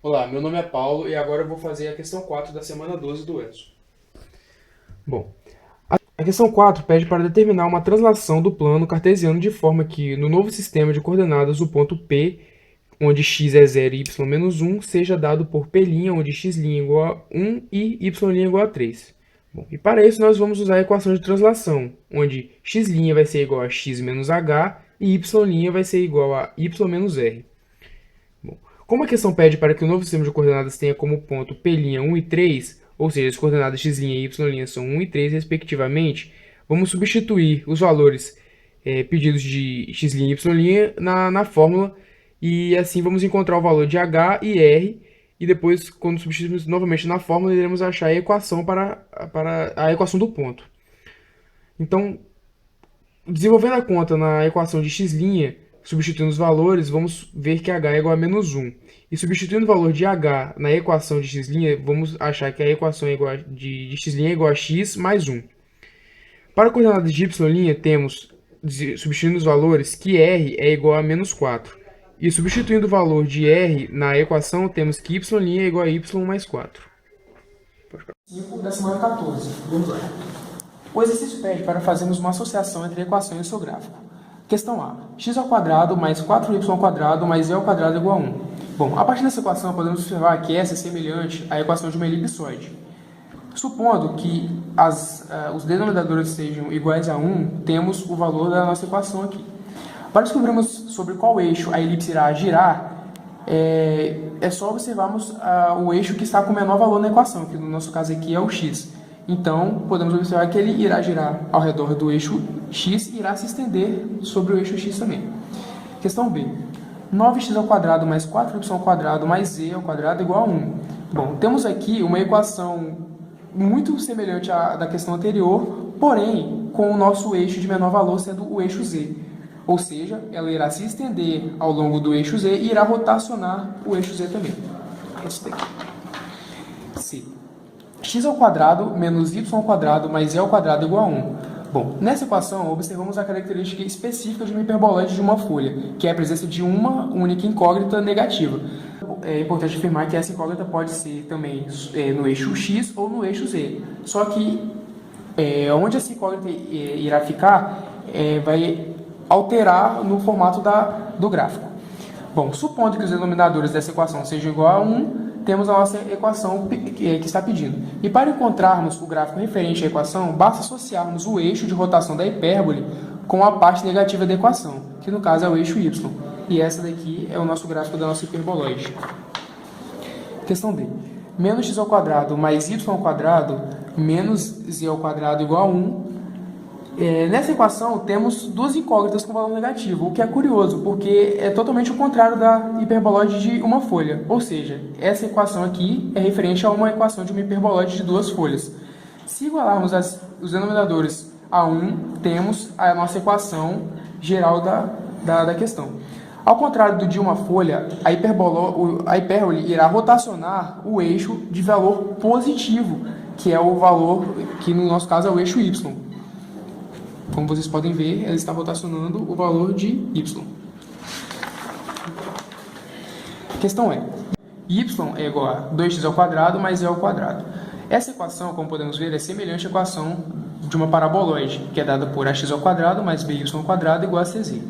Olá, meu nome é Paulo e agora eu vou fazer a questão 4 da semana 12 do ESO. Bom, a questão 4 pede para determinar uma translação do plano cartesiano de forma que, no novo sistema de coordenadas, o ponto P, onde x é 0 e y menos 1, seja dado por P', onde x' é igual a 1 e y' é igual a 3. Bom, e para isso nós vamos usar a equação de translação, onde x' vai ser igual a x menos h e y' vai ser igual a y menos r. Bom, como a questão pede para que o novo sistema de coordenadas tenha como ponto P' 1 e 3, ou seja, as coordenadas x' e y' são 1 e 3 respectivamente, vamos substituir os valores pedidos de x' e y' na fórmula e assim vamos encontrar o valor de h e r e depois, quando substituirmos novamente na fórmula, iremos achar a equação para a equação do ponto. Então, desenvolvendo a conta na equação de x', substituindo os valores, vamos ver que h é igual a menos 1. E substituindo o valor de h na equação de x', vamos achar que a equação de x' é igual a x mais 1. Para a coordenada de y', temos, substituindo os valores, que r é igual a menos 4. E substituindo o valor de r na equação, temos que y' é igual a y mais 4. 5 da semana 14. Vamos lá. O exercício pede para fazermos uma associação entre a equação e o seu gráfico. Questão A. X ao quadrado mais 4y ao quadrado mais e ao quadrado é igual a 1. Bom, a partir dessa equação podemos observar que essa é semelhante à equação de uma elipsoide. Supondo que os denominadores sejam iguais a 1, temos o valor da nossa equação aqui. Para descobrirmos sobre qual eixo a elipse irá girar, é só observarmos o eixo que está com o menor valor na equação, que no nosso caso aqui é o x. Então, podemos observar que ele irá girar ao redor do eixo x e irá se estender sobre o eixo x também. Questão B. 9x ao quadrado mais 4y ao quadrado mais z ao quadrado é igual a 1. Bom, temos aqui uma equação muito semelhante à da questão anterior, porém com o nosso eixo de menor valor sendo o eixo z. Ou seja, ela irá se estender ao longo do eixo z e irá rotacionar o eixo z também. Esse daqui. C. X ao quadrado menos y ao quadrado mais e ao quadrado é igual a 1. Bom, nessa equação, observamos a característica específica de uma hiperboloide de uma folha, que é a presença de uma única incógnita negativa. É importante afirmar que essa incógnita pode ser também no eixo x ou no eixo z. Só que onde essa incógnita irá ficar vai alterar no formato do gráfico. Bom, supondo que os denominadores dessa equação sejam igual a 1, temos a nossa equação que está pedindo. E para encontrarmos o gráfico referente à equação, basta associarmos o eixo de rotação da hipérbole com a parte negativa da equação, que no caso é o eixo y. E essa daqui é o nosso gráfico da nossa hiperboloide. Questão D. Menos x ao quadrado mais y ao quadrado menos z ao quadrado igual a 1. Nessa equação, temos duas incógnitas com valor negativo, o que é curioso, porque é totalmente o contrário da hiperboloide de uma folha. Ou seja, essa equação aqui é referente a uma equação de uma hiperboloide de duas folhas. Se igualarmos os denominadores a 1, temos a nossa equação geral da questão. Ao contrário do de uma folha, a hipérbole irá rotacionar o eixo de valor positivo, que é o valor que no nosso caso é o eixo y. Como vocês podem ver, ela está rotacionando o valor de y. Questão é: y é igual a 2x ao quadrado mais e ao quadrado. Essa equação, como podemos ver, é semelhante à equação de uma paraboloide, que é dada por ax ao quadrado mais by ao quadrado igual a cz.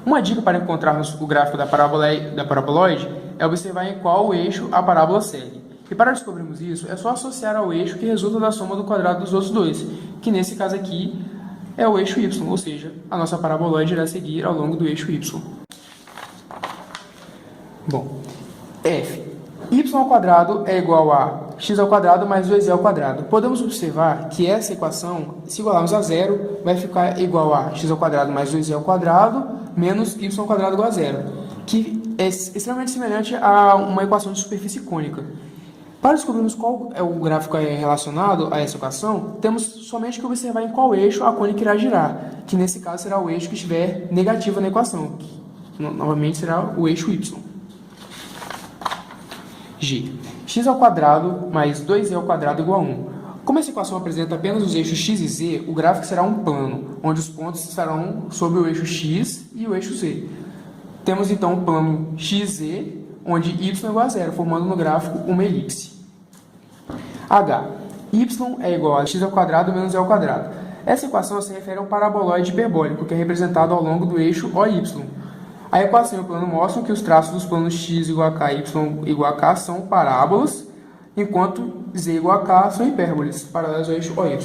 Uma dica para encontrarmos o gráfico da paraboloide é observar em qual eixo a parábola segue. E para descobrirmos isso, é só associar ao eixo que resulta da soma do quadrado dos outros dois, que nesse caso aqui é o eixo y, ou seja, a nossa paraboloide irá seguir ao longo do eixo y. Bom, f. Y ao quadrado é igual a x ao quadrado mais 2y ao quadrado. Podemos observar que essa equação, se igualarmos a zero, vai ficar igual a x ao quadrado mais 2y ao quadrado menos y ao quadrado igual a zero, que é extremamente semelhante a uma equação de superfície cônica. Para descobrirmos qual é o gráfico relacionado a essa equação, temos somente que observar em qual eixo a cônica irá girar, que nesse caso será o eixo que estiver negativo na equação, que novamente será o eixo y. G. X ao quadrado mais 2y ao quadrado igual a 1. Como essa equação apresenta apenas os eixos x e z, o gráfico será um plano, onde os pontos estarão sobre o eixo x e o eixo z. Temos então o plano xz, onde y é igual a zero, formando no gráfico uma elipse. H. Y é igual a x ao quadrado menos e ao quadrado. Essa equação se refere a um paraboloide hiperbólico, que é representado ao longo do eixo OY. A equação e o plano mostram que os traços dos planos x igual a k e y igual a k são parábolas, enquanto z igual a k são hipérboles, paralelas ao eixo OY.